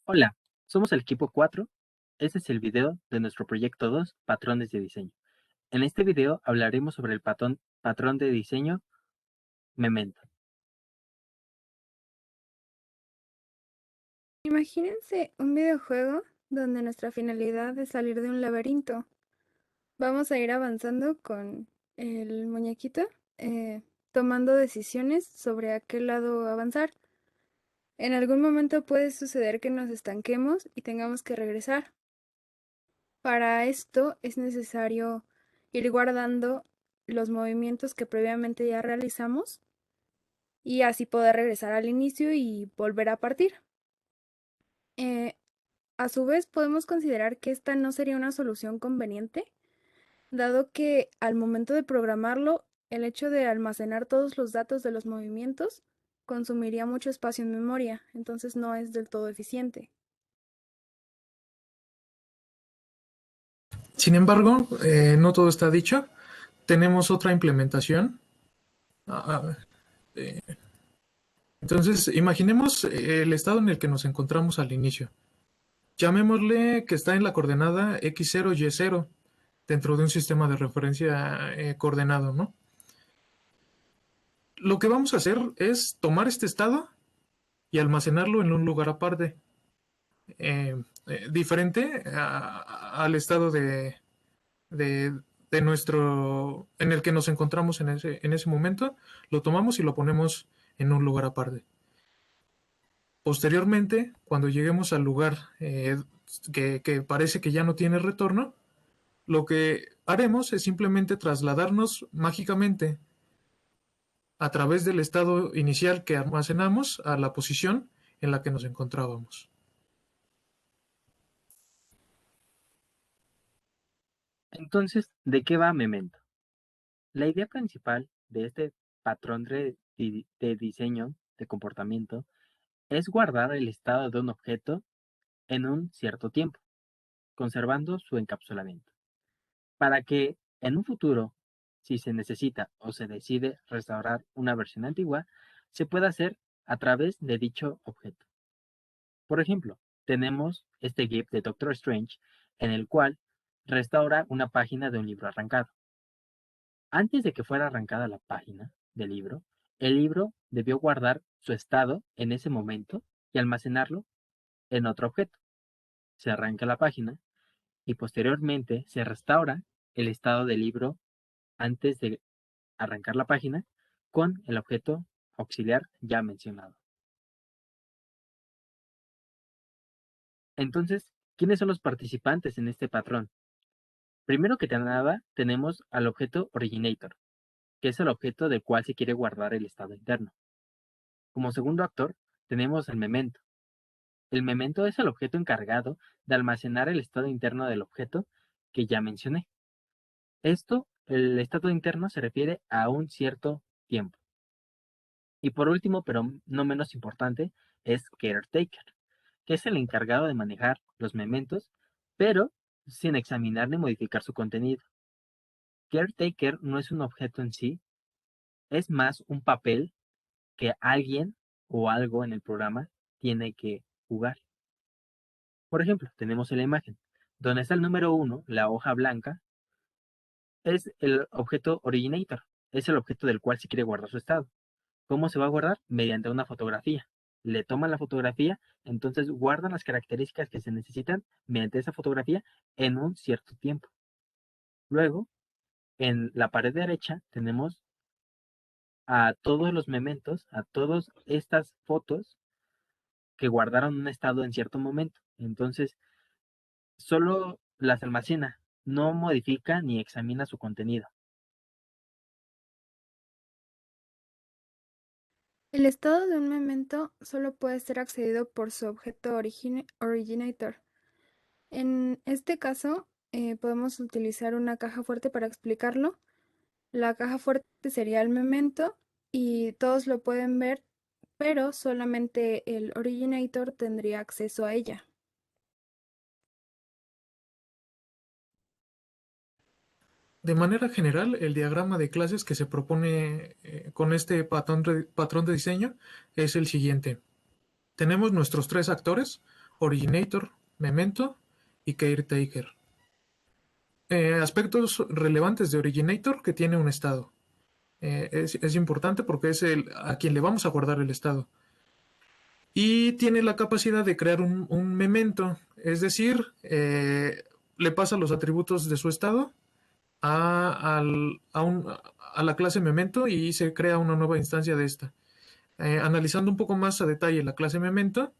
Hola, somos el equipo 4. Este es el video de nuestro proyecto 2, Patrones de Diseño. En este video hablaremos sobre el patrón de diseño Memento. Imagínense un videojuego donde nuestra finalidad es salir de un laberinto. Vamos a ir avanzando con el muñequito, tomando decisiones sobre a qué lado avanzar. En algún momento puede suceder que nos estanquemos y tengamos que regresar. Para esto es necesario ir guardando los movimientos que previamente ya realizamos y así poder regresar al inicio y volver a partir. Eh, A su vez, podemos considerar que esta no sería una solución conveniente, dado que al momento de programarlo, el hecho de almacenar todos los datos de los movimientos consumiría mucho espacio en memoria, entonces no es del todo eficiente. Sin embargo, no todo está dicho. Tenemos otra implementación. Ah, eh, entonces, imaginemos el estado en el que nos encontramos al inicio. Llamémosle que está en la coordenada x0, y0 dentro de un sistema de referencia coordenado, ¿no? Lo que vamos a hacer es tomar este estado y almacenarlo en un lugar aparte, diferente al estado de, de nuestro, en el que nos encontramos en ese momento, lo tomamos y lo ponemos en un lugar aparte. Posteriormente, cuando lleguemos al lugar que parece que ya no tiene retorno, lo que haremos es simplemente trasladarnos mágicamente a través del estado inicial que almacenamos a la posición en la que nos encontrábamos. Entonces, ¿de qué va Memento? La idea principal de este patrón de diseño de comportamiento es guardar el estado de un objeto en un cierto tiempo, conservando su encapsulamiento, para que en un futuro, si se necesita o se decide restaurar una versión antigua, se pueda hacer a través de dicho objeto. Por ejemplo, tenemos este GIF de Doctor Strange en el cual restaura una página de un libro arrancado. Antes de que fuera arrancada la página del libro, el libro debió guardar su estado en ese momento y almacenarlo en otro objeto. Se arranca la página y posteriormente se restaura el estado del libro antes de arrancar la página con el objeto auxiliar ya mencionado. Entonces, ¿quiénes son los participantes en este patrón? Primero que nada, tenemos al objeto originator, que es el objeto del cual se quiere guardar el estado interno. Como segundo actor, tenemos el memento. El memento es el objeto encargado de almacenar el estado interno del objeto que ya mencioné. El estado interno se refiere a un cierto tiempo. Y por último, pero no menos importante, es caretaker, que es el encargado de manejar los mementos, pero sin examinar ni modificar su contenido. Caretaker no es un objeto en sí, es más un papel que alguien o algo en el programa tiene que jugar. Por ejemplo, tenemos en la imagen, donde está el número 1, la hoja blanca, es el objeto originator, es el objeto del cual se quiere guardar su estado. ¿Cómo se va a guardar? Mediante una fotografía. Le toman la fotografía, entonces guardan las características que se necesitan mediante esa fotografía en un cierto tiempo. Luego, en la pared derecha tenemos a todos los mementos, a todas estas fotos que guardaron un estado en cierto momento. Entonces, solo las almacena, no modifica ni examina su contenido. El estado de un memento solo puede ser accedido por su objeto originator. En este caso, podemos utilizar una caja fuerte para explicarlo. La caja fuerte sería el memento y todos lo pueden ver, pero solamente el originator tendría acceso a ella. De manera general, el diagrama de clases que se propone con este patrón de diseño es el siguiente. Tenemos nuestros tres actores, originator, memento y caretaker. Aspectos relevantes de originator: que tiene un estado. Es importante porque es a quien le vamos a guardar el estado. Y tiene la capacidad de crear un memento, es decir, le pasa los atributos de su estado a la clase memento y se crea una nueva instancia de esta. Analizando un poco más a detalle la clase memento,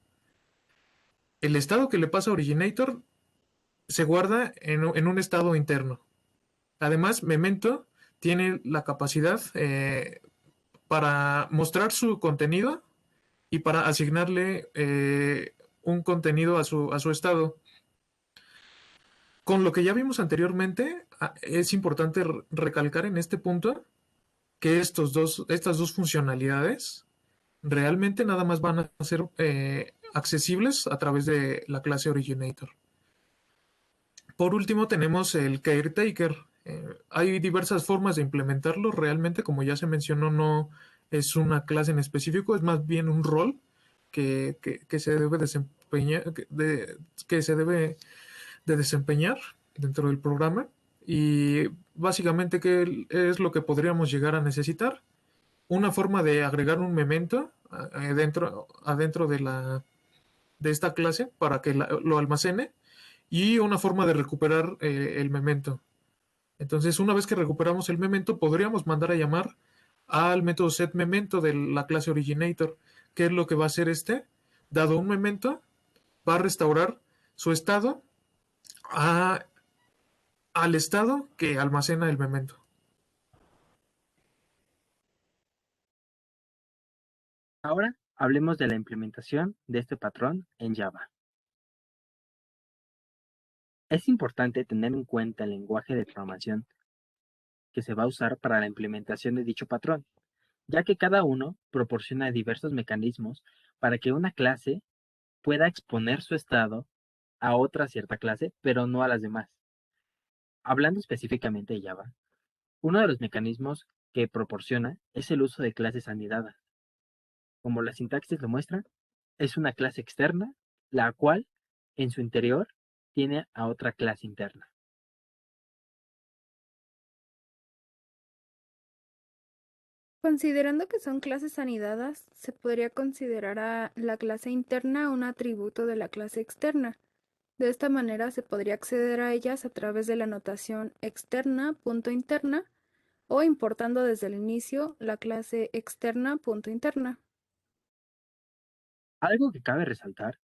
el estado que le pasa a originator se guarda en un estado interno. Además, memento tiene la capacidad para mostrar su contenido y para asignarle un contenido a su estado. Con lo que ya vimos anteriormente, es importante recalcar en este punto que estas dos funcionalidades realmente nada más van a ser accesibles a través de la clase originator. Por último, tenemos el caretaker. Hay diversas formas de implementarlo. Realmente, como ya se mencionó, no es una clase en específico, es más bien un rol que se debe desempeñar, que se debe de desempeñar dentro del programa. Y básicamente, ¿qué es lo que podríamos llegar a necesitar? Una forma de agregar un memento adentro de esta clase para que lo almacene, y una forma de recuperar el memento. Entonces, una vez que recuperamos el memento, podríamos mandar a llamar al método setMemento de la clase originator. ¿Qué es lo que va a hacer este? Dado un memento, va a restaurar su estado a, al estado que almacena el memento. Ahora hablemos de la implementación de este patrón en Java. Es importante tener en cuenta el lenguaje de programación que se va a usar para la implementación de dicho patrón, ya que cada uno proporciona diversos mecanismos para que una clase pueda exponer su estado a otra cierta clase, pero no a las demás. Hablando específicamente de Java, uno de los mecanismos que proporciona es el uso de clases anidadas. Como la sintaxis lo muestra, es una clase externa, la cual en su interior tiene a otra clase interna. Considerando que son clases anidadas, se podría considerar a la clase interna un atributo de la clase externa. De esta manera se podría acceder a ellas a través de la notación externa.interna o importando desde el inicio la clase externa.interna. Algo que cabe resaltar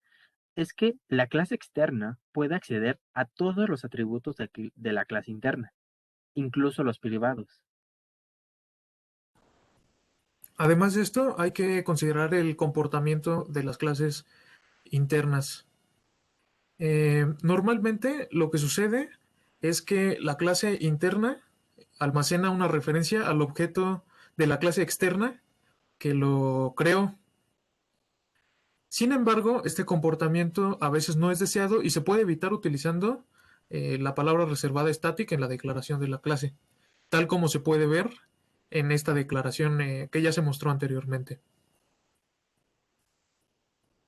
es que la clase externa puede acceder a todos los atributos de la clase interna, incluso los privados. Además de esto, hay que considerar el comportamiento de las clases internas. Normalmente lo que sucede es que la clase interna almacena una referencia al objeto de la clase externa que lo creó. Sin embargo, este comportamiento a veces no es deseado y se puede evitar utilizando la palabra reservada static en la declaración de la clase, tal como se puede ver en esta declaración que ya se mostró anteriormente.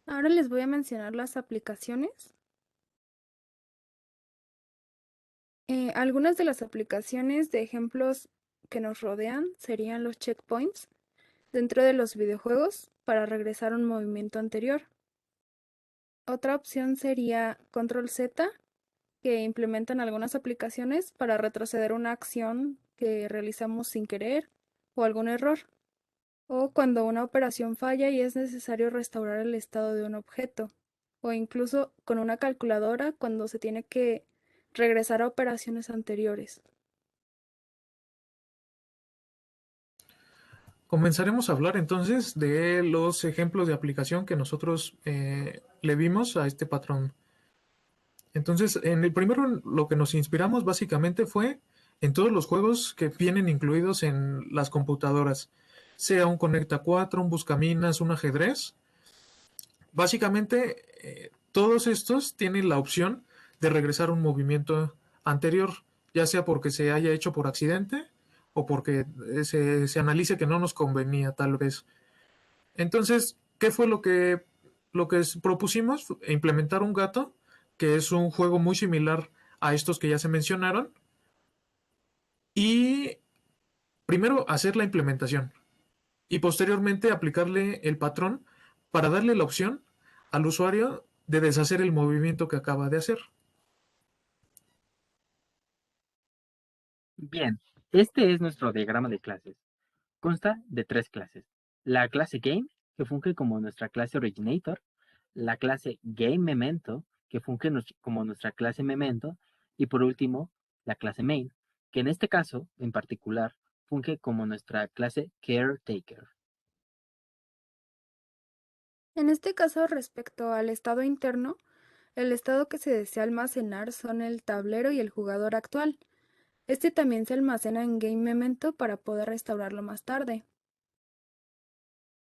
Ahora les voy a mencionar las aplicaciones. Algunas de las aplicaciones de ejemplos que nos rodean serían los checkpoints dentro de los videojuegos para regresar a un movimiento anterior. Otra opción sería Control Z, que implementan algunas aplicaciones para retroceder una acción que realizamos sin querer o algún error, o cuando una operación falla y es necesario restaurar el estado de un objeto, o incluso con una calculadora cuando se tiene que regresar a operaciones anteriores. Comenzaremos a hablar entonces de los ejemplos de aplicación que nosotros le vimos a este patrón. Entonces, en el primero, lo que nos inspiramos básicamente fue en todos los juegos que vienen incluidos en las computadoras, sea un Conecta 4, un Buscaminas, un ajedrez. Básicamente, todos estos tienen la opción de regresar a un movimiento anterior, ya sea porque se haya hecho por accidente o porque se analice que no nos convenía tal vez. Entonces, ¿qué fue lo que propusimos fue implementar un gato, que es un juego muy similar a estos que ya se mencionaron, y primero hacer la implementación y posteriormente aplicarle el patrón para darle la opción al usuario de deshacer el movimiento que acaba de hacer. Bien, este es nuestro diagrama de clases. Consta de tres clases. La clase Game, que funge como nuestra clase Originator, la clase GameMemento, que funge como nuestra clase Memento, y por último, la clase Main, que en este caso, en particular, funge como nuestra clase Caretaker. En este caso, respecto al estado interno, el estado que se desea almacenar son el tablero y el jugador actual. Este también se almacena en GameMemento para poder restaurarlo más tarde.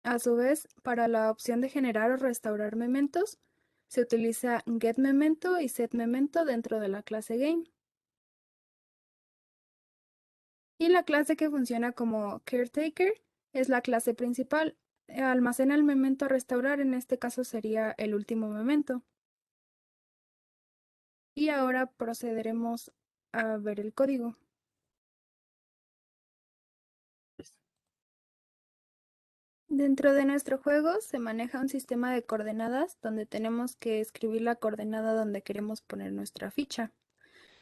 A su vez, para la opción de generar o restaurar mementos, se utiliza getMemento y setMemento dentro de la clase Game. Y la clase que funciona como Caretaker es la clase principal. Almacena el memento a restaurar, en este caso sería el último memento. Y ahora procederemos a ver el código. Dentro de nuestro juego se maneja un sistema de coordenadas donde tenemos que escribir la coordenada donde queremos poner nuestra ficha.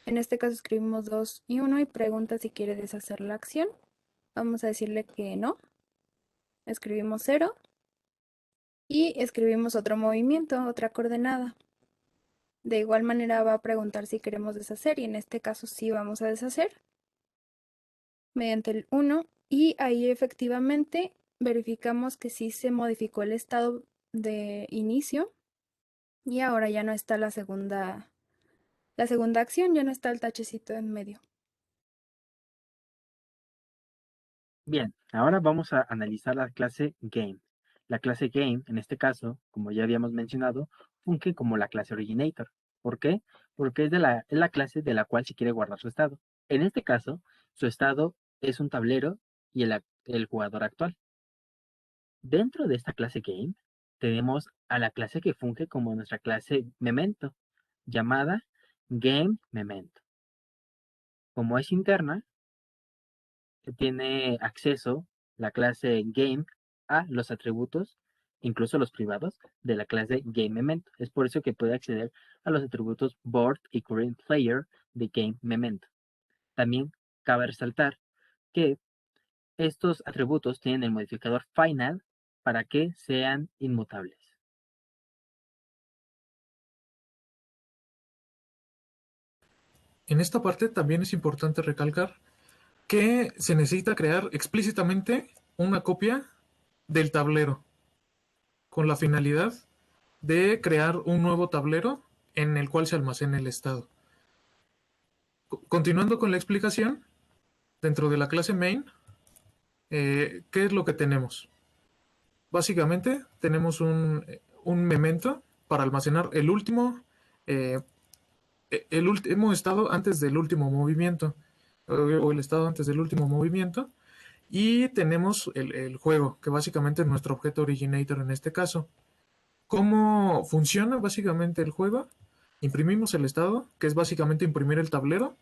En este caso escribimos 2 y 1 y pregunta si quiere deshacer la acción. Vamos a decirle que no. Escribimos 0 y escribimos otro movimiento, otra coordenada. De igual manera va a preguntar si queremos deshacer y en este caso sí vamos a deshacer mediante el 1 y ahí efectivamente verificamos que sí se modificó el estado de inicio y ahora ya no está la segunda acción, ya no está el tachecito en medio. Bien, ahora vamos a analizar la clase Game. La clase Game, en este caso, como ya habíamos mencionado, funge como la clase Originator. ¿Por qué? Porque es la clase de la cual se quiere guardar su estado. En este caso, su estado es un tablero y el jugador actual. Dentro de esta clase Game, tenemos a la clase que funge como nuestra clase Memento, llamada Game Memento. Como es interna, tiene acceso la clase Game a los atributos, incluso los privados, de la clase GameMemento. Es por eso que puede acceder a los atributos Board y Current Player de GameMemento. También cabe resaltar que estos atributos tienen el modificador Final para que sean inmutables. En esta parte también es importante recalcar que se necesita crear explícitamente una copia del tablero con la finalidad de crear un nuevo tablero en el cual se almacene el estado. Continuando con la explicación, dentro de la clase main, ¿qué es lo que tenemos? Básicamente tenemos un memento para almacenar eh, el último estado antes del último movimiento, o el estado antes del último movimiento, y tenemos el juego, que básicamente es nuestro objeto originator en este caso. ¿Cómo funciona básicamente el juego? Imprimimos el estado, que es básicamente imprimir el tablero,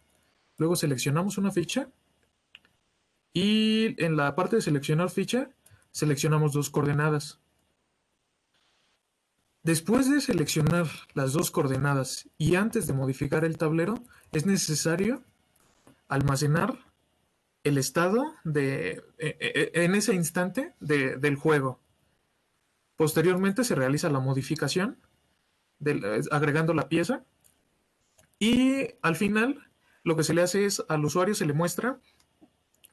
luego seleccionamos una ficha, y en la parte de seleccionar ficha, seleccionamos dos coordenadas. Después de seleccionar las dos coordenadas y antes de modificar el tablero, es necesario almacenar el estado en ese instante del juego. Posteriormente se realiza la modificación agregando la pieza y al final lo que se le hace es al usuario se le muestra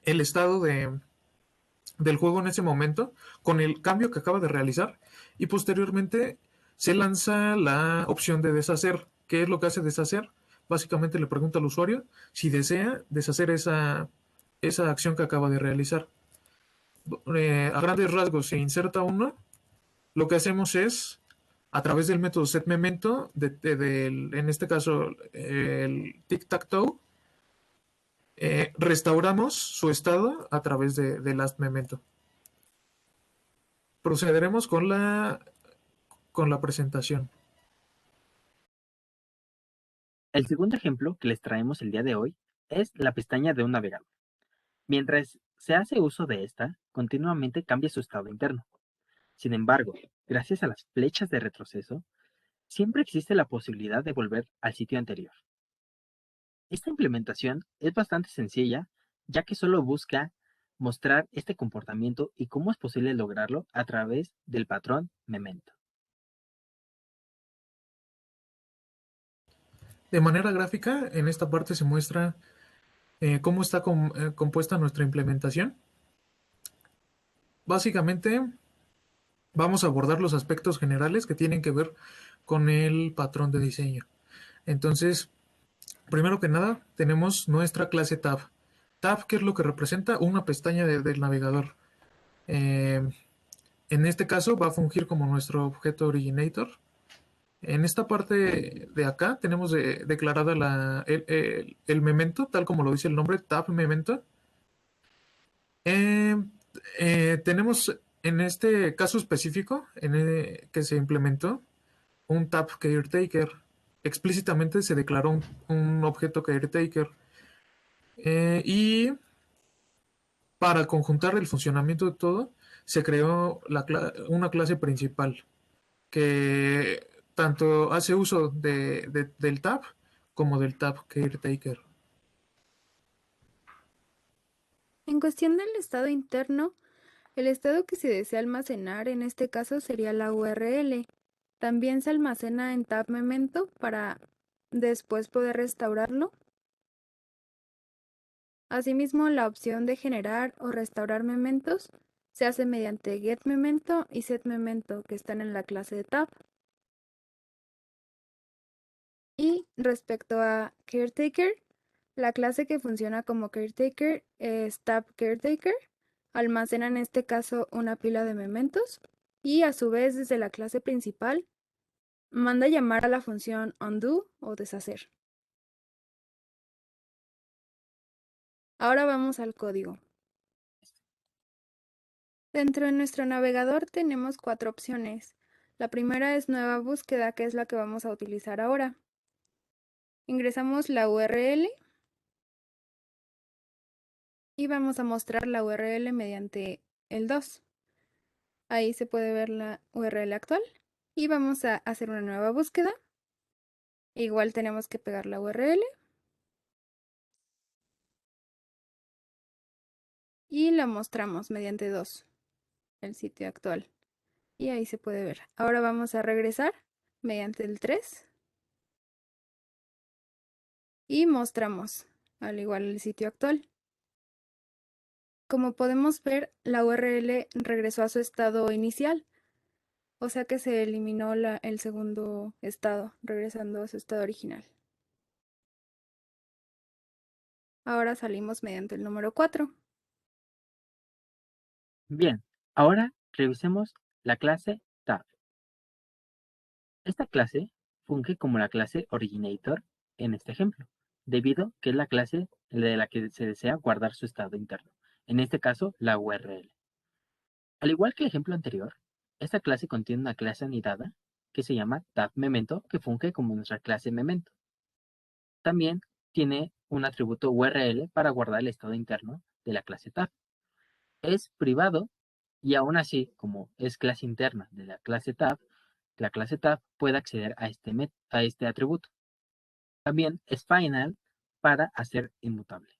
el estado del juego en ese momento con el cambio que acaba de realizar y posteriormente se lanza la opción de deshacer. ¿Qué es lo que hace deshacer? Básicamente le pregunta al usuario si desea deshacer esa acción que acaba de realizar. A grandes rasgos se inserta uno. Lo que hacemos es, a través del método setMemento, en este caso el tic-tac-toe, restauramos su estado a través de last memento. Procederemos con la presentación. El segundo ejemplo que les traemos el día de hoy es la pestaña de un navegador. Mientras se hace uso de esta, continuamente cambia su estado interno. Sin embargo, gracias a las flechas de retroceso, siempre existe la posibilidad de volver al sitio anterior. Esta implementación es bastante sencilla, ya que solo busca mostrar este comportamiento y cómo es posible lograrlo a través del patrón Memento. De manera gráfica, en esta parte se muestra cómo está compuesta nuestra implementación. Básicamente, vamos a abordar los aspectos generales que tienen que ver con el patrón de diseño. Entonces, primero que nada, tenemos nuestra clase tab. Tab, ¿qué es lo que representa? Una pestaña del navegador. Eh, en este caso va a fungir como nuestro objeto originator. En esta parte de acá tenemos declarada el memento, tal como lo dice el nombre, tab memento. Eh, tenemos en este caso específico que se implementó un tab caretaker. Explícitamente se declaró un objeto caretaker. Y para conjuntar el funcionamiento de todo, se creó una clase principal que tanto hace uso del tab como del tab caretaker. En cuestión del estado interno, el estado que se desea almacenar en este caso sería la URL. También se almacena en tab memento para después poder restaurarlo. Asimismo, la opción de generar o restaurar mementos se hace mediante getMemento y setMemento, que están en la clase de tab. Y respecto a caretaker, la clase que funciona como caretaker es tab caretaker. Almacena en este caso una pila de mementos y a su vez desde la clase principal manda llamar a la función undo o deshacer. Ahora vamos al código. Dentro de nuestro navegador tenemos 4 opciones. La primera es nueva búsqueda, que es la que vamos a utilizar ahora. Ingresamos la URL y vamos a mostrar la URL mediante el 2. Ahí se puede ver la URL actual y vamos a hacer una nueva búsqueda. Igual tenemos que pegar la URL y la mostramos mediante 2, el sitio actual. Y ahí se puede ver. Ahora vamos a regresar mediante el 3 y mostramos al igual el sitio actual. Como podemos ver, la URL regresó a su estado inicial, o sea que se eliminó el segundo estado, regresando a su estado original. Ahora salimos mediante el número 4. Bien, ahora revisemos la clase tab. Esta clase funge como la clase originator en este ejemplo, debido que es la clase de la que se desea guardar su estado interno, en este caso la URL. Al igual que el ejemplo anterior, esta clase contiene una clase anidada que se llama tab_memento, que funge como nuestra clase memento. También tiene un atributo URL para guardar el estado interno de la clase tab. Es privado y aún así, como es clase interna de la clase tab puede acceder a este atributo. También es final para hacer inmutable.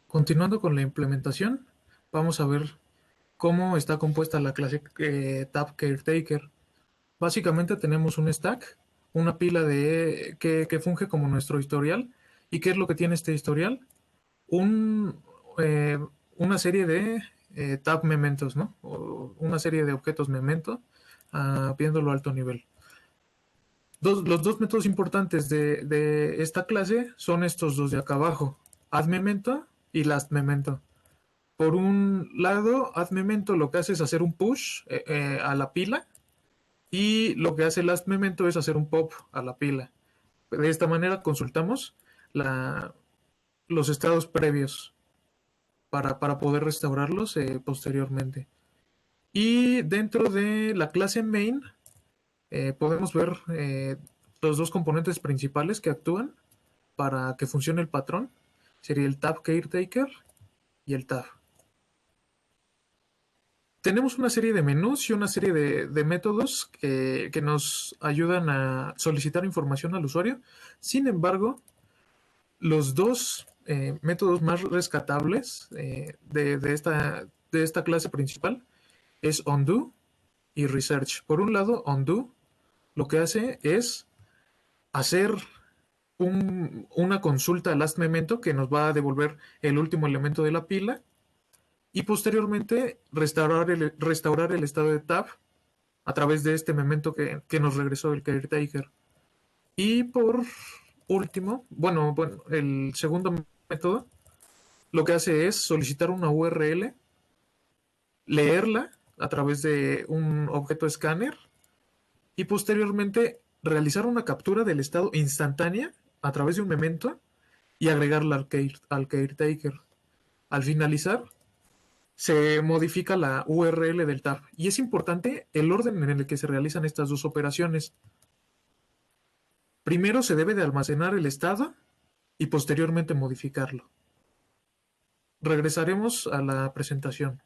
Continuando con la implementación, vamos a ver cómo está compuesta la clase tab caretaker. Básicamente tenemos un stack, una pila que funge como nuestro historial. ¿Y qué es lo que tiene este historial? Un, eh, una serie de tab mementos, ¿no? O una serie de objetos memento, viéndolo a alto nivel. Los dos métodos importantes de esta clase son estos dos de acá abajo, add memento y last memento. Por un lado, add memento lo que hace es hacer un push a la pila y lo que hace last memento es hacer un pop a la pila. De esta manera consultamos los estados previos para poder restaurarlos posteriormente. Y dentro de la clase main podemos ver los dos componentes principales que actúan para que funcione el patrón. Sería el tab caretaker y el tab. Tenemos una serie de menús y una serie de métodos que nos ayudan a solicitar información al usuario. Sin embargo, los dos métodos más rescatables de esta clase principal es undo y research. Por un lado, undo lo que hace es hacer una consulta last memento que nos va a devolver el último elemento de la pila y posteriormente restaurar el estado de tab a través de este memento que nos regresó el caretaker. Y por último, bueno, el segundo método lo que hace es solicitar una URL, leerla a través de un objeto escáner y posteriormente realizar una captura del estado instantánea a través de un memento y agregarla al caretaker. Al finalizar, se modifica la URL del tab. Y es importante el orden en el que se realizan estas dos operaciones. Primero se debe de almacenar el estado y posteriormente modificarlo. Regresaremos a la presentación.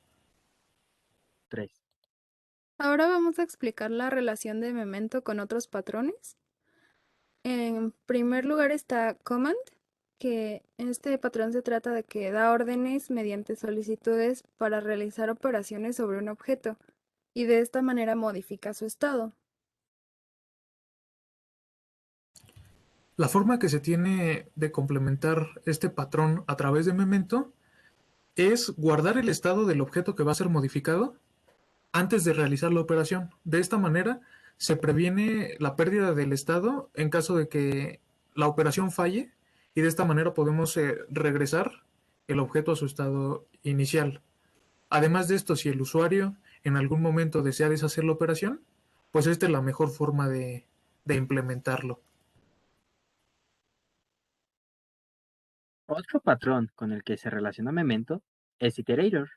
3. Ahora vamos a explicar la relación de memento con otros patrones. En primer lugar está command, que este patrón se trata de que da órdenes mediante solicitudes para realizar operaciones sobre un objeto y de esta manera modifica su estado. La forma que se tiene de complementar este patrón a través de memento es guardar el estado del objeto que va a ser modificado antes de realizar la operación. De esta manera se previene la pérdida del estado en caso de que la operación falle y de esta manera podemos regresar el objeto a su estado inicial. Además de esto, si el usuario en algún momento desea deshacer la operación, pues esta es la mejor forma de implementarlo. Otro patrón con el que se relaciona Memento es Iterator.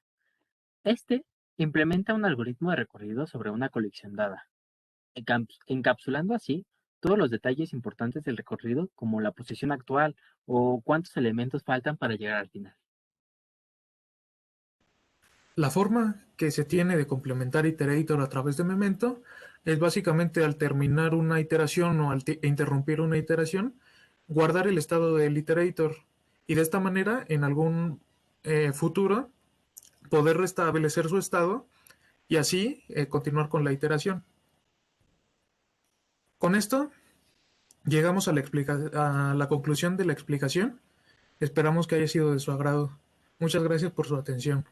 Este implementa un algoritmo de recorrido sobre una colección dada, encapsulando así todos los detalles importantes del recorrido, como la posición actual o cuántos elementos faltan para llegar al final. La forma que se tiene de complementar Iterator a través de Memento es básicamente al terminar una iteración o al interrumpir una iteración, guardar el estado del Iterator y de esta manera en algún futuro poder restablecer su estado y así continuar con la iteración. Con esto llegamos a a la conclusión de la explicación. Esperamos que haya sido de su agrado. Muchas gracias por su atención.